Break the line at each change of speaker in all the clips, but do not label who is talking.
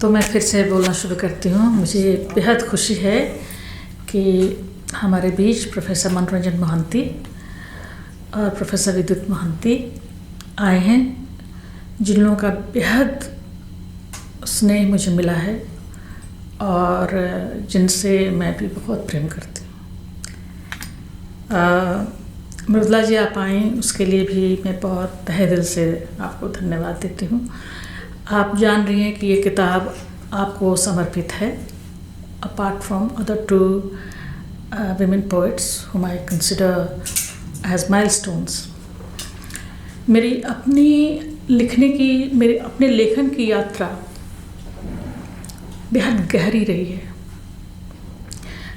तो मैं फिर से बोलना शुरू करती हूँ। मुझे बेहद खुशी है कि हमारे बीच प्रोफेसर मनोरंजन मोहंती और प्रोफेसर विद्युत मोहंती आए हैं, जिन लोगों का बेहद स्नेह मुझे मिला है और जिनसे मैं भी बहुत प्रेम करती हूँ। मृदुला जी आप आएँ, उसके लिए भी मैं बहुत तहे दिल से आपको धन्यवाद देती हूँ। आप जान रही हैं कि ये किताब आपको समर्पित है, apart from other two women poets whom I consider as milestones। मेरी अपने लेखन की यात्रा बेहद गहरी रही है।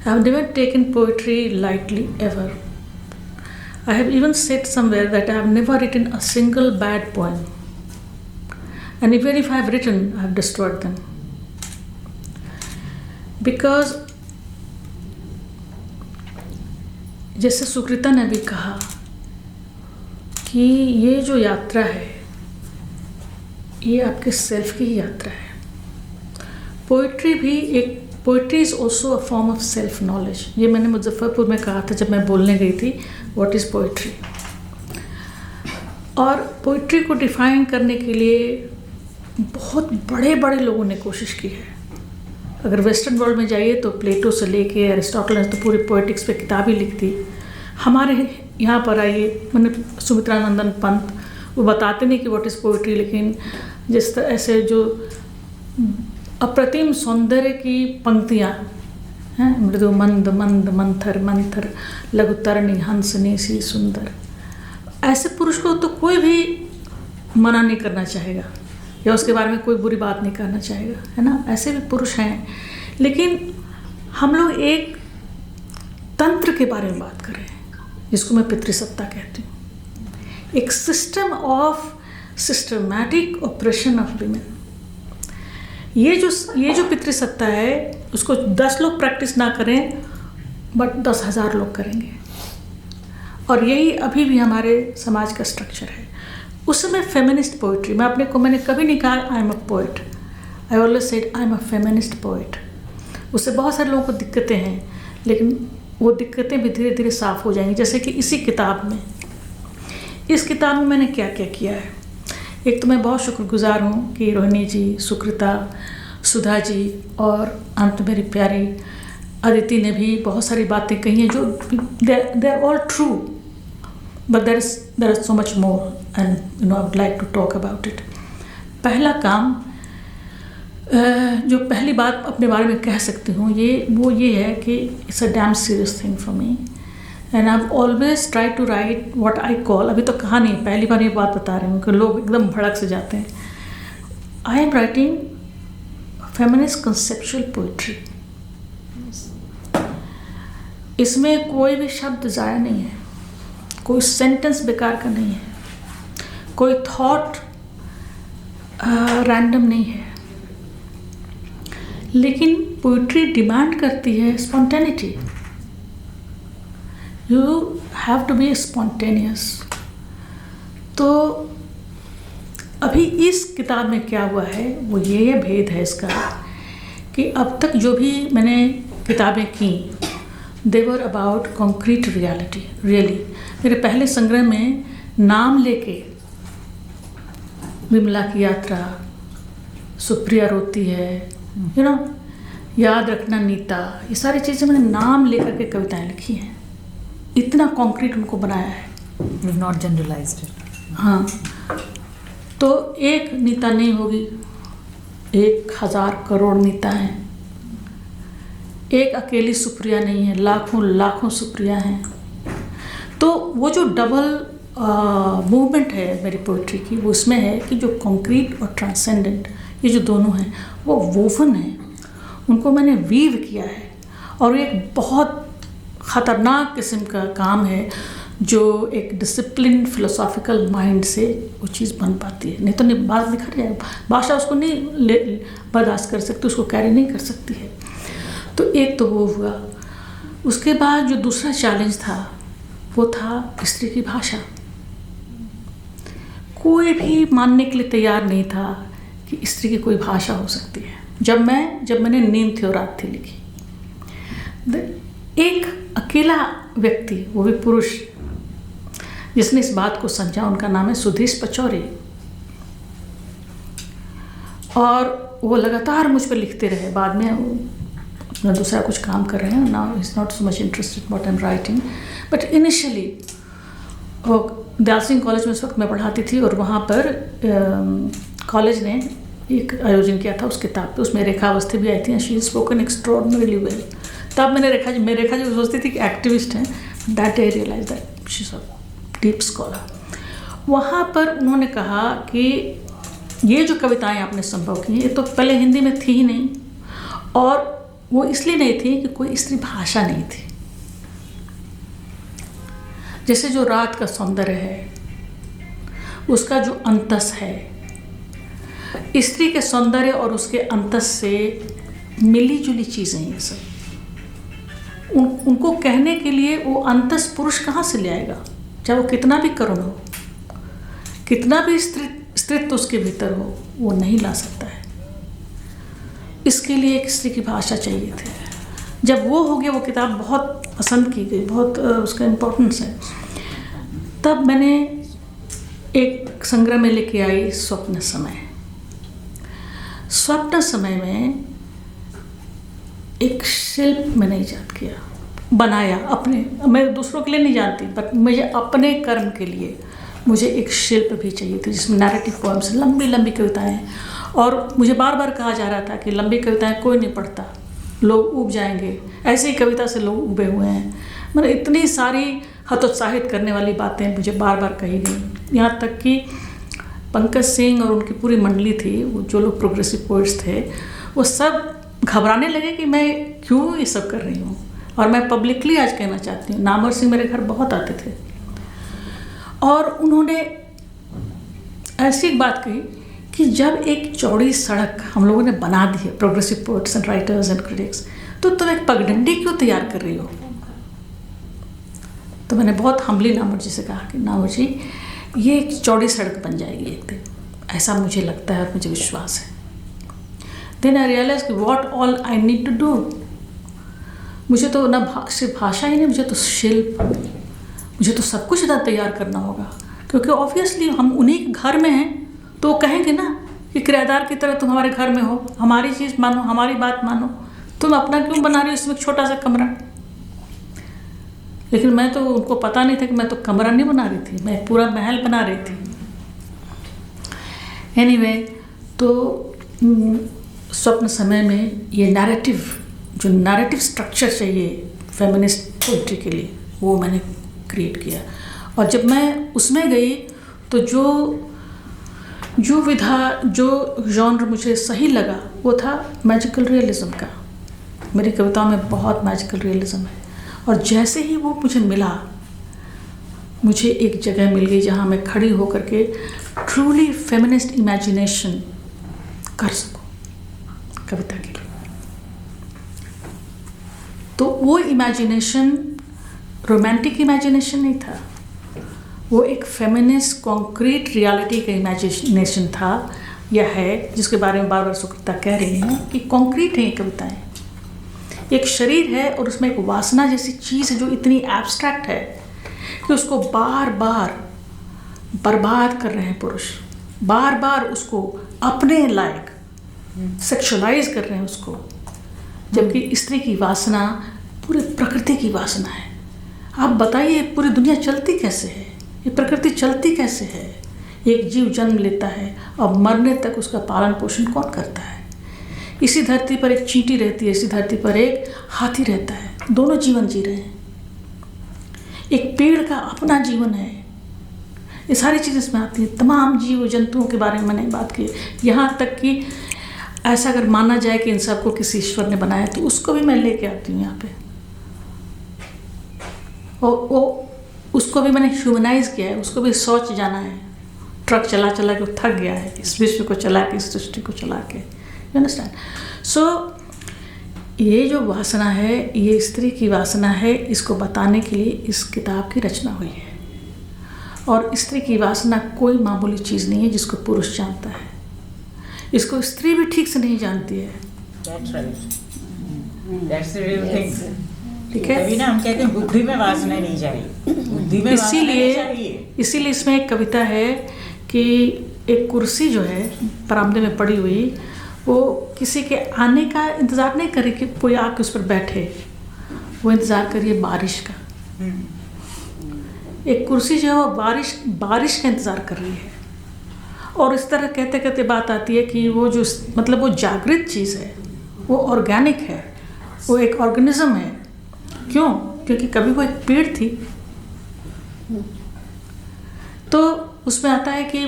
I have never taken poetry lightly ever। I have even said somewhere that I have never written a single bad poem, and even if I have written, I have destroyed them, because जैसे सुकृता ने भी कहा कि ये जो यात्रा है ये आपके सेल्फ की ही यात्रा है। Poetry is also a form of self knowledge. ये मैंने मुजफ्फरपुर में कहा था जब मैं बोलने गई थी, व्हाट इज़ पोइट्री। और पोइट्री को डिफाइन करने के लिए बहुत बड़े बड़े लोगों ने कोशिश की है। अगर वेस्टर्न वर्ल्ड में जाइए तो प्लेटो से लेके अरिस्टोटल ने तो पूरी पोइटिक्स पे किताब ही लिख दी। हमारे यहाँ पर आइए, मैंने सुमित्रानंदन पंत, वो बताते नहीं कि व्हाट इज़ पोइट्री, लेकिन जिस तरह से जो अप्रतिम सौंदर्य की पंक्तियाँ हैं, मृदु मंद मंद मंथर मंथर लघुतरणी हंसनी सी सुंदर, ऐसे पुरुष को तो कोई भी मना नहीं करना चाहेगा या उसके बारे में कोई बुरी बात नहीं करना चाहेगा, है ना। ऐसे भी पुरुष हैं, लेकिन हम लोग एक तंत्र के बारे में बात कर रहे हैं जिसको मैं पितृसत्ता कहती हूँ। एक system of systematic operation of women. ये जो पितृसत्ता है उसको 10 लोग प्रैक्टिस ना करें बट 10,000 लोग करेंगे, और यही अभी भी हमारे समाज का स्ट्रक्चर है। उस समय फेमिनिस्ट पोइट्री, मैंने कभी नहीं कहा I am a poet, I always said I am a feminist poet. उससे बहुत सारे लोगों को दिक्कतें हैं, लेकिन वो दिक्कतें भी धीरे धीरे साफ़ हो जाएंगी। जैसे कि इस किताब में मैंने क्या क्या किया है। एक तो मैं बहुत शुक्रगुजार हूँ कि रोहिणी जी, सुकृता, सुधा जी और अंत मेरी प्यारी अदिति ने भी बहुत सारी बातें कही हैं जो they are all true, but there is so much more and I would like to talk about it. पहला काम, जो पहली बात अपने बारे में कह सकती हूँ ये है कि it's a damn serious thing for me, and I have always try to write what I call, अभी तो कहा नहीं, पहली बार ये बात बता रही हूँ कि लोग एकदम भड़क से जाते हैं। I am writing feminist conceptual poetry. इसमें कोई भी शब्द ज़ाया नहीं है, कोई सेंटेंस बेकार का नहीं है, कोई थॉट रैंडम नहीं है, लेकिन पोइट्री डिमांड करती है spontaneity. You have to be spontaneous. तो अभी इस किताब में क्या हुआ है वो ये भेद है इसका कि अब तक जो भी मैंने किताबें की दे were about concrete reality. Really मेरे पहले संग्रह में नाम लेके विमला की यात्रा, सुप्रिया रोती है, यू नो, याद रखना नीता, ये सारी चीज़ें मैंने नाम लेकर के कविताएं लिखी हैं। इतना कॉन्क्रीट उनको बनाया है,
नॉट जनरलाइज्ड इट।
हाँ, तो एक नीता नहीं होगी, 1,000 करोड़ नीता हैं। एक अकेली सुप्रिया नहीं है, लाखों लाखों सुप्रिया हैं। तो वो जो डबल मूवमेंट है मेरी पोइट्री की, वो उसमें है कि जो कॉन्क्रीट और ट्रांसेंडेंट, ये जो दोनों हैं वो वोवन हैं, उनको मैंने वीव किया है। और एक बहुत ख़तरनाक किस्म का काम है जो एक डिसिप्लिन फिलोसॉफिकल माइंड से वो चीज़ बन पाती है, नहीं तो नहीं बात निखर जाए, भाषा उसको नहीं बर्दाश्त कर सकती, उसको कैरी नहीं कर सकती है। तो एक तो वो हुआ। उसके बाद जो दूसरा चैलेंज था वो था स्त्री की भाषा। कोई भी मानने के लिए तैयार नहीं था कि स्त्री की कोई भाषा हो सकती है। जब मैंने नींद थी और रात थी लिखी। एक अकेला व्यक्ति, वो भी पुरुष, जिसने इस बात को समझा, उनका नाम है सुधीश पचौरी। और वो लगातार मुझ पर लिखते रहे। बाद में अपना दूसरा कुछ काम कर रहे हैं, now is not so much interested what I am writing, but initially वो दयाल सिंह कॉलेज में उस वक्त मैं पढ़ाती थी, और वहाँ पर कॉलेज ने एक आयोजन किया था उस किताब पे। उसमें रेखा अवस्थी भी आई थी, शी स्पोकन एक्स्ट्रॉर्डिनरीली वेल। तब मैं रेखा जी सोचती थी कि एक्टिविस्ट हैं, that I realise that she is a deep scholar. वहाँ पर उन्होंने कहा कि ये जो कविताएं आपने संभव की, ये तो पहले हिंदी में थी ही नहीं, और वो इसलिए नहीं थी कि कोई स्त्री भाषा नहीं थी। जैसे जो रात का सौंदर्य है, उसका जो अंतस है, स्त्री के सौंदर्य और उसके अंतस से मिली जुली चीज़ें ये सब। उनको कहने के लिए वो अंतस पुरुष कहाँ से ले आएगा? चाहे वो कितना भी करुण हो, कितना भी स्त्रीत्व उसके भीतर हो, वो नहीं ला सकता है। इसके लिए एक स्त्री की भाषा चाहिए थी। जब वो हो गया, वो किताब बहुत पसंद की गई, बहुत उसका इम्पोर्टेंस है। तब मैंने एक संग्रह में लेके आई स्वप्न समय। स्वप्न समय में एक शिल्प मैंने ईजाद किया, बनाया अपने, मैं दूसरों के लिए नहीं जानती, बट मुझे अपने कर्म के लिए मुझे एक शिल्प भी चाहिए थी, जिसमें नैरेटिव पोएम्स, लंबी लंबी कविताएं। और मुझे बार बार कहा जा रहा था कि लंबी कविताएं कोई नहीं पढ़ता, लोग ऊब जाएंगे। ऐसे ही कविता से लोग उबे हुए हैं। मतलब इतनी सारी हतोत्साहित करने वाली बातें मुझे बार बार कही गई। यहाँ तक कि पंकज सिंह और उनकी पूरी मंडली थी, वो जो लोग प्रोग्रेसिव पोइट्स थे, वो सब घबराने लगे कि मैं क्यों ये सब कर रही हूँ। और मैं पब्लिकली आज कहना चाहती हूँ, नामवर सिंह मेरे घर बहुत आते थे, और उन्होंने ऐसी एक बात कही कि जब एक चौड़ी सड़क हम लोगों ने बना दी है, progressive poets and writers and critics, तो तुम एक पगडंडी क्यों तैयार कर रही हो? तो मैंने बहुत हम्बली नामवर जी से कहा कि नामवर जी, ये एक चौड़ी सड़क बन जाएगी एक दिन, ऐसा मुझे लगता है और मुझे विश्वास है। देन आई रियलाइज कि what all I need to do. मुझे तो ना सिर्फ भाषा ही नहीं, मुझे तो शिल्प, मुझे तो सब कुछ इधर तैयार करना होगा, क्योंकि ऑब्वियसली हम उन्हीं के घर में हैं, तो वो कहेंगे ना कि किराएदार की तरह तुम हमारे घर में हो, हमारी चीज़ मानो, हमारी बात मानो, तुम अपना क्यों बना रही हो इसमें छोटा सा कमरा। लेकिन मैं तो, उनको पता नहीं था कि मैं तो कमरा नहीं बना रही थी, मैं पूरा महल बना रही थी। एनीवे, तो स्वप्न समय में ये नैरेटिव, जो नैरेटिव स्ट्रक्चर चाहिए फेमिनिस्ट पोइट्री के लिए, वो मैंने क्रिएट किया। और जब मैं उसमें गई तो जो विधा, जो जॉनर मुझे सही लगा, वो था मैजिकल रियलिज्म का। मेरी कविताओं में बहुत मैजिकल रियलिज्म है, और जैसे ही वो मुझे मिला, मुझे एक जगह मिल गई जहाँ मैं खड़ी होकर के ट्रूली फेमिनिस्ट इमेजिनेशन कर सकूं कविता के लिए। तो वो इमेजिनेशन रोमांटिक इमेजिनेशन नहीं था, वो एक फेमिनिस्ट कॉन्क्रीट रियलिटी का इमेजिनेशन था, यह है, जिसके बारे में बार बार सुकृता कह रही हैं कि कॉन्क्रीट है ये कविताएं। एक शरीर है और उसमें एक वासना जैसी चीज़ है जो इतनी एब्स्ट्रैक्ट है कि उसको बार बार बर्बाद कर रहे हैं पुरुष, बार बार उसको अपने लायक सेक्सुअलाइज कर रहे हैं उसको, जबकि स्त्री की वासना पूरी प्रकृति की वासना है। आप बताइए पूरी दुनिया चलती कैसे है, ये प्रकृति चलती कैसे है? एक जीव जन्म लेता है और मरने तक उसका पालन पोषण कौन करता है? इसी धरती पर एक चींटी रहती है, इसी धरती पर एक हाथी रहता है, दोनों जीवन जी रहे हैं। एक पेड़ का अपना जीवन है। ये सारी चीज़ें इसमें आती हैं। तमाम जीव जंतुओं के बारे में मैंने बात की, यहाँ तक कि ऐसा अगर माना जाए कि इन सबको किसी ईश्वर ने बनाया, तो उसको भी मैं लेके आती हूँ यहाँ पे, और उसको भी मैंने ह्यूमनाइज किया है, उसको भी सोच जाना है। ट्रक चला चला के थक गया है, इस विश्व को चला के, इस सृष्टि को चला के, यू अंडरस्टैंड? सो ये जो वासना है, ये स्त्री की वासना है, इसको बताने के लिए इस किताब की रचना हुई है। और स्त्री की वासना कोई मामूली चीज़ नहीं है जिसको पुरुष जानता है। इसको स्त्री भी ठीक से नहीं जानती है।
That's right. That's the real thing.
ठीक है,
तभी ना हम कहते हैं बुद्धि में वासना नहीं चाहिए, बुद्धि में वासना नहीं चाहिए।
इसीलिए इसमें एक कविता है कि एक कुर्सी जो है बरामदे में पड़ी हुई, वो किसी के आने का इंतज़ार नहीं करे कि कोई आके उस पर बैठे, वो इंतज़ार करिए बारिश का। एक कुर्सी जो है वो बारिश का इंतज़ार कर रही है। और इस तरह कहते कहते बात आती है कि वो जो मतलब वो जागृत चीज़ है, वो ऑर्गेनिक है, वो एक ऑर्गेनिज्म है। क्यों? क्योंकि कभी वो एक पेड़ थी। तो उसमें आता है कि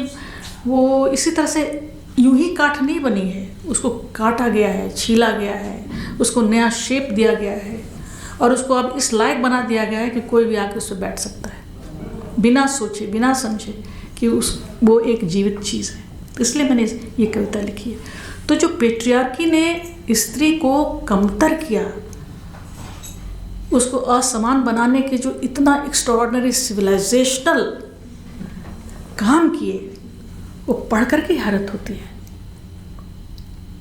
वो इसी तरह से यूं ही काठ नहीं बनी है, उसको काटा गया है, छीला गया है, उसको नया शेप दिया गया है और उसको अब इस लायक बना दिया गया है कि कोई भी आके उस पर बैठ सकता है, बिना सोचे बिना समझे कि वो एक जीवित चीज़ है। इसलिए मैंने ये कविता लिखी है। तो जो पेट्रियार्की ने स्त्री को कमतर किया, उसको असमान बनाने के जो इतना एक्स्ट्राऑर्डिनरी सिविलाइजेशनल काम किए, वो पढ़ कर के हैरत होती है।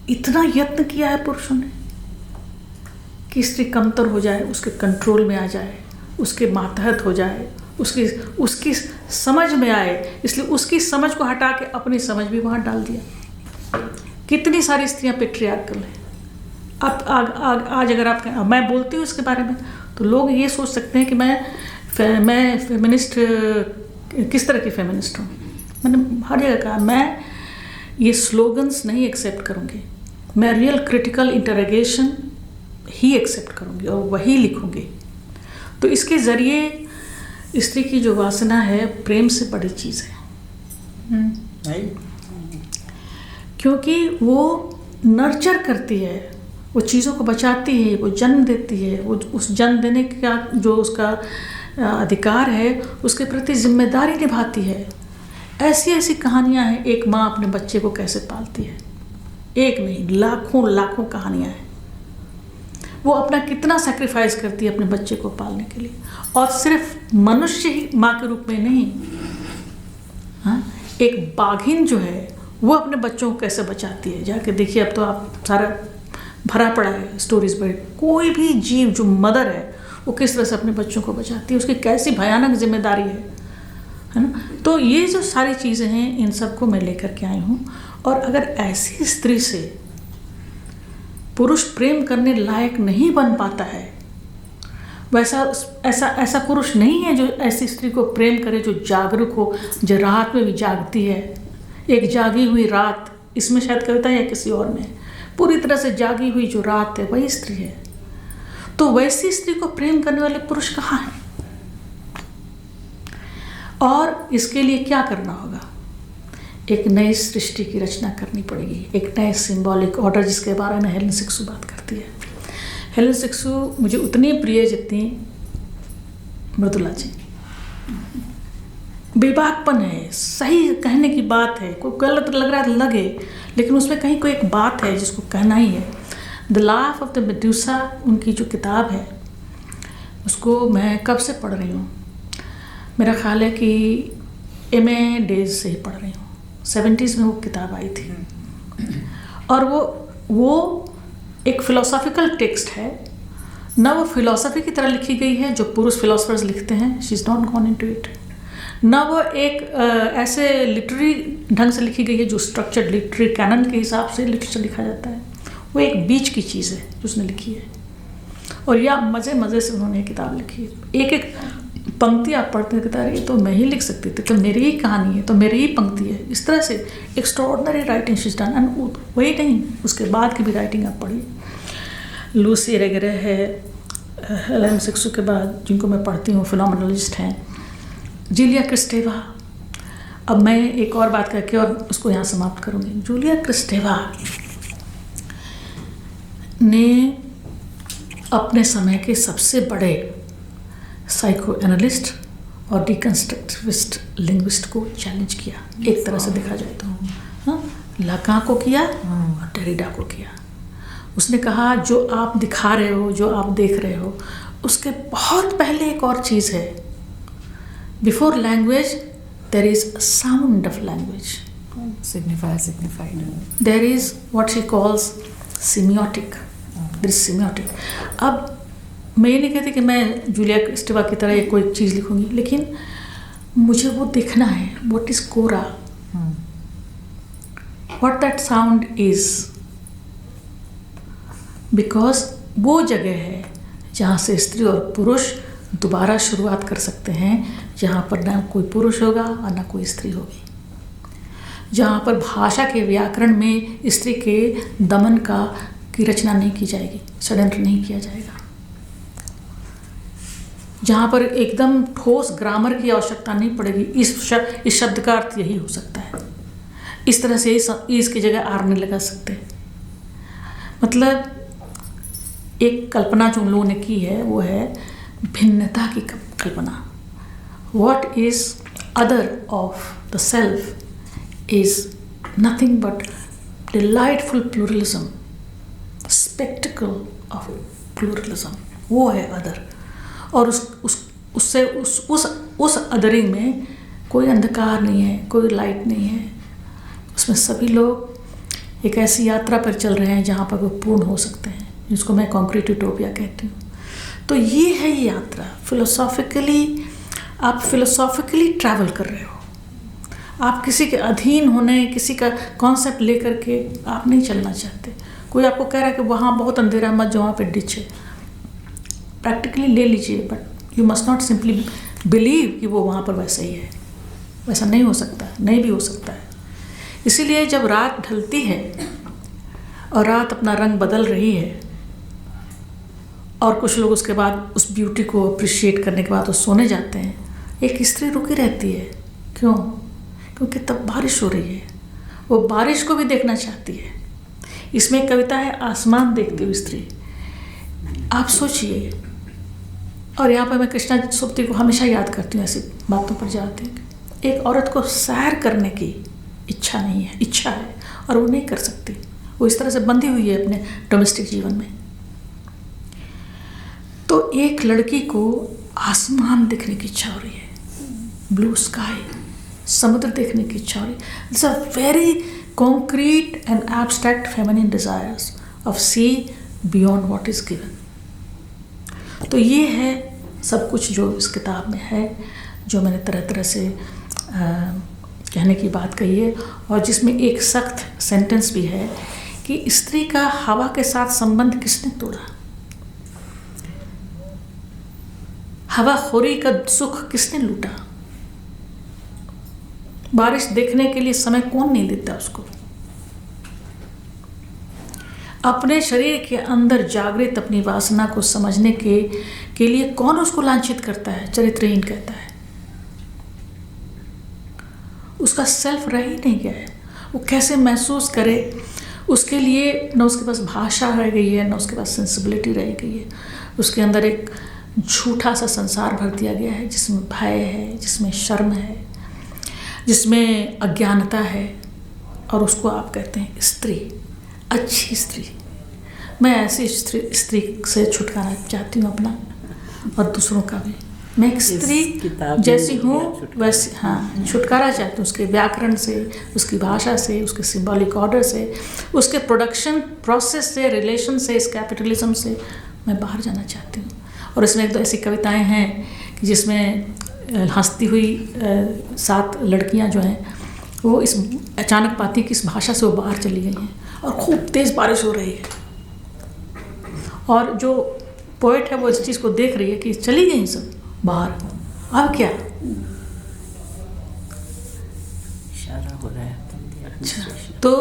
इतना यत्न किया है पुरुषों ने कि स्त्री कमतर हो जाए, उसके कंट्रोल में आ जाए, उसके मातहत हो जाए, उसकी समझ में आए। इसलिए उसकी समझ को हटा के अपनी समझ भी वहाँ डाल दिया। कितनी सारी स्त्रियाँ पेट्रियार्कल हैं। अब आज अगर आप मैं बोलती हूँ इसके बारे में तो लोग ये सोच सकते हैं कि मैं फेमिनिस्ट, किस तरह की फेमिनिस्ट हूँ। मैंने हर जगह कहा मैं ये स्लोगन्स नहीं एक्सेप्ट करूँगी, मैं रियल क्रिटिकल इंटरोगेशन ही एक्सेप्ट करूँगी और वही लिखूँगी। तो इसके ज़रिए स्त्री की जो वासना है प्रेम से बड़ी चीज़ है, क्योंकि वो नर्चर करती है, वो चीज़ों को बचाती है, वो जन्म देती है, वो उस जन्म देने का जो उसका अधिकार है उसके प्रति जिम्मेदारी निभाती है। ऐसी ऐसी कहानियाँ हैं, एक माँ अपने बच्चे को कैसे पालती है, एक नहीं लाखों लाखों कहानियाँ हैं। वो अपना कितना सैक्रिफाइस करती है अपने बच्चे को पालने के लिए, और सिर्फ मनुष्य ही माँ के रूप में नहीं, हाँ, एक बाघिन जो है वो अपने बच्चों को कैसे बचाती है, जाके देखिए। अब तो आप सारा भरा पड़ा है स्टोरीज पर। कोई भी जीव जो मदर है वो किस तरह से अपने बच्चों को बचाती है, उसकी कैसी भयानक जिम्मेदारी है ना। तो ये जो सारी चीज़ें हैं, इन सबको मैं लेकर के आई हूँ। और अगर ऐसी स्त्री से पुरुष प्रेम करने लायक नहीं बन पाता है, वैसा ऐसा पुरुष नहीं है जो ऐसी स्त्री को प्रेम करे, जो जागरूक हो, जो रात में भी जागती है। एक जागी हुई रात, इसमें शायद कविता या किसी और में, पूरी तरह से जागी हुई जो रात है वही स्त्री है। तो वैसी स्त्री को प्रेम करने वाले पुरुष कहाँ हैं? और इसके लिए क्या करना होगा? एक नई सृष्टि की रचना करनी पड़ेगी, एक नए सिंबॉलिक ऑर्डर, जिसके बारे में हेलेन सिक्सू बात करती है। हेलेन सिक्सू मुझे उतनी प्रिय जितनी मृदुला जी। बेबाकपन है, सही कहने की बात है, कोई गलत लग रहा है लगे, लेकिन उसमें कहीं कोई एक बात है जिसको कहना ही है। The laugh of the Medusa उनकी जो किताब है, उसको मैं कब से पढ़ रही हूँ, मेरा ख्याल है कि MA डेज से ही पढ़ रही हूँ। 70s में वो किताब आई थी। और वो एक फिलोसॉफिकल टेक्स्ट है ना, वो फिलोसफी की तरह लिखी गई है जो पुरुष फिलोसफर्स लिखते हैं, she is not gone into it. ना वो एक ऐसे लिटरेरी ढंग से लिखी गई है जो स्ट्रक्चर्ड लिटरेरी कैनन के हिसाब से लिटरेचर लिखा जाता है। वो एक बीच की चीज़ है जो उसने लिखी है, और या मज़े से उन्होंने किताब लिखी है। एक एक पंक्ति आप पढ़ते कहता है ये तो मैं ही लिख सकती थी, तो मेरी ही कहानी है, तो मेरी ही पंक्ति है। इस तरह से extraordinary writing she is done. And वही नहीं, उसके बाद की भी राइटिंग आप पढ़िए। लूसी वगैरह है, हेलेन सिक्सू के बाद जिनको मैं पढ़ती हूँ फिनोमेनोलॉजिस्ट हैं, जूलिया क्रिस्टेवा। अब मैं एक और बात करके और उसको यहाँ समाप्त करूँगी। जूलिया क्रिस्टेवा ने अपने समय के सबसे बड़े साइको एनालिस्ट और डिकन्स्ट्रक्टिविस्ट लिंग्विस्ट को चैलेंज किया, एक तरह से देखा जाए तो। हाँ, लाकां को किया और डेरिडा को किया। उसने कहा जो आप दिखा रहे हो, जो आप देख रहे हो, उसके बहुत पहले एक और चीज़ है। Before language there is sound of language.
Signifier, signified.
There is what she calls semiotic. There is semiotic. अब मैं ये नहीं कहती कि मैं जूलिया स्टिवा की तरह कोई चीज़ लिखूंगी, लेकिन मुझे वो देखना है what is Quora, what that sound is, because वो जगह है जहाँ से स्त्री और पुरुष दोबारा शुरुआत कर सकते हैं, जहाँ पर ना कोई पुरुष होगा और ना कोई स्त्री होगी, जहाँ पर भाषा के व्याकरण में स्त्री के दमन की रचना नहीं की जाएगी, षड्यंत्र नहीं किया जाएगा, जहाँ पर एकदम ठोस ग्रामर की आवश्यकता नहीं पड़ेगी। इस शब्द का अर्थ यही हो सकता है, इस तरह से इसकी जगह आर नहीं लगा सकते। मतलब एक कल्पना जो उन लोगों ने की है वो है भिन्नता की कल्पना। What is other of the self is nothing but delightful pluralism, spectacle of pluralism, वो है अदर। और उस अदरिंग में कोई अंधकार नहीं है, कोई लाइट नहीं है, उसमें सभी लोग एक ऐसी यात्रा पर चल रहे हैं जहाँ पर वो पूर्ण हो सकते हैं, जिसको मैं कॉन्क्रीट यूटोपिया कहती हूँ। तो ये है ये यात्रा। आप फिलोसॉफिकली ट्रैवल कर रहे हो, आप किसी के अधीन होने, किसी का कॉन्सेप्ट लेकर के आप नहीं चलना चाहते। कोई आपको कह रहा है कि वहाँ बहुत अंधेरा मत जाओ, वहाँ पे डिच है, प्रैक्टिकली ले लीजिए, but you must not simply believe कि वो वहाँ पर वैसा ही है। वैसा नहीं हो सकता, नहीं भी हो सकता है। इसीलिए जब रात ढलती है और रात अपना रंग बदल रही है और कुछ लोग उसके बाद उस ब्यूटी को अप्रिशिएट करने के बाद वो सोने जाते हैं, एक स्त्री रुकी रहती है। क्यों? क्योंकि तब बारिश हो रही है, वो बारिश को भी देखना चाहती है। इसमें एक कविता है आसमान देखती हुई स्त्री। आप सोचिए, और यहाँ पर मैं कृष्णा सुप्ती को हमेशा याद करती हूँ ऐसी बातों पर जाते हैं। एक औरत को सैर करने की इच्छा नहीं है, इच्छा है और वो नहीं कर सकती, वो इस तरह से बंधी हुई है अपने डोमेस्टिक जीवन में। तो एक लड़की को आसमान देखने की इच्छा हो रही है, ब्लू स्काई, समुद्र देखने की इच्छा हो रही है। It's a very concrete and abstract feminine desires of see beyond what is given. तो ये है सब कुछ जो इस किताब में है, जो मैंने तरह तरह से कहने की बात कही है, और जिसमें एक सख्त सेंटेंस भी है कि स्त्री का हवा के साथ संबंध किसने तोड़ा, हवा खोरी का सुख किसने लूटा, बारिश देखने के लिए समय कौन नहीं देता उसको, अपने शरीर के अंदर जागृत अपनी वासना को समझने के लिए कौन उसको लांछित करता है, चरित्रहीन कहता है। उसका सेल्फ रह ही नहीं गया है, वो कैसे महसूस करे, उसके लिए न उसके पास भाषा रह गई है, न उसके पास सेंसिबिलिटी रह गई है। उसके अंदर एक झूठा सा संसार भर दिया गया है, जिसमें भय है, जिसमें शर्म है, जिसमें अज्ञानता है, और उसको आप कहते हैं स्त्री, अच्छी स्त्री। मैं ऐसी स्त्री से छुटकारा चाहती हूँ अपना और दूसरों का भी। मैं एक स्त्री जैसी हूँ वैसे, हाँ, छुटकारा चाहती हूँ उसके व्याकरण से, उसकी भाषा से, उसके सिंबॉलिक ऑर्डर से, उसके प्रोडक्शन प्रोसेस से, रिलेशन से, इस कैपिटलिज्म से मैं बाहर जाना चाहती हूँ। और इसमें एक दो ऐसी कविताएं हैं कि जिसमें हंसती हुई 7 लड़कियां जो हैं वो इस अचानक पाती कि इस भाषा से वो बाहर चली गई हैं और खूब तेज़ बारिश हो रही है, और जो पोएट है वो इस चीज़ को देख रही है कि चली गई सब बाहर, अब क्या
इशारा हो रहा है।
अच्छा, तो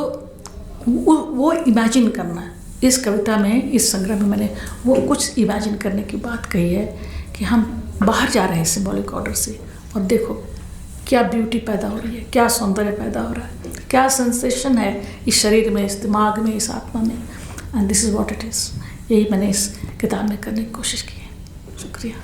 वो इमेजिन करना, इस कविता में, इस संग्रह में मैंने वो कुछ इमेजिन करने की बात कही है कि हम बाहर जा रहे हैं सिंबॉलिक ऑर्डर से, और देखो क्या ब्यूटी पैदा हो रही है, क्या सौंदर्य पैदा हो रहा है, क्या सेंसेशन है इस शरीर में, इस दिमाग में, इस आत्मा में, and this is what it is. यही मैंने इस किताब में करने की कोशिश की है। शुक्रिया।